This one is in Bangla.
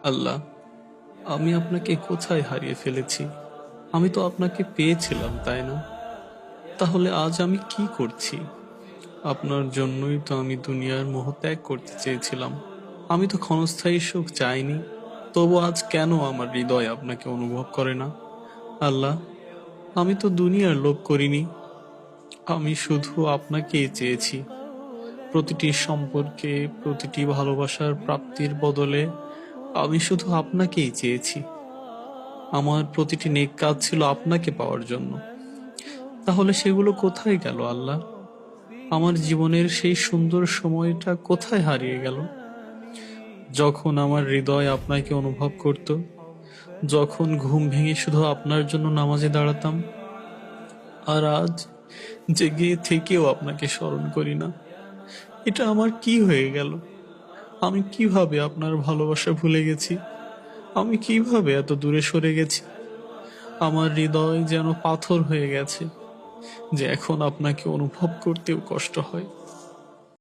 আল্লাহ, আমি আপনাকে কোথায় হারিয়ে ফেলেছি? আমি তো আপনাকে পেয়েছিলাম, তাই না? তাহলে আজ আমি কি করছি? আপনার জন্যই তো আমি দুনিয়ার মোহ ত্যাগ করতে চেয়েছিলাম। আমি তো ক্ষণস্থায়ী সুখ চাইনি। তবু আজ কেন আমার হৃদয় আপনাকে অনুভব করে না? আল্লাহ, আমি তো দুনিয়ার লোভ করিনি। আমি শুধু আপনাকেই চেয়েছি। প্রতিটি সম্পর্কে, প্রতিটি ভালোবাসার প্রাপ্তির বদলে আমি শুধু আপনাকেই চেয়েছি। আমার প্রতিটি নেক কাজ ছিল আপনাকে পাওয়ার জন্য। তাহলে সেগুলো কোথায় গেল আল্লাহ? আমার জীবনের সেই সুন্দর সময়টা কোথায় হারিয়ে গেল? যখন আমার হৃদয় আপনাকে অনুভব করত, যখন ঘুম ভেঙে শুধু আপনার জন্য নামাজে দাঁড়াতাম। আর আজ জেগে থেকেও আপনাকে স্মরণ করি না। এটা আমার কি হয়ে গেল? আমি কিভাবে আপনার ভালোবাসা ভুলে গেছি? আমি কিভাবে এত দূরে সরে গেছি? আমার হৃদয় যেন পাথর হয়ে গেছে, যে এখন আপনাকে অনুভব করতেও কষ্ট হয়।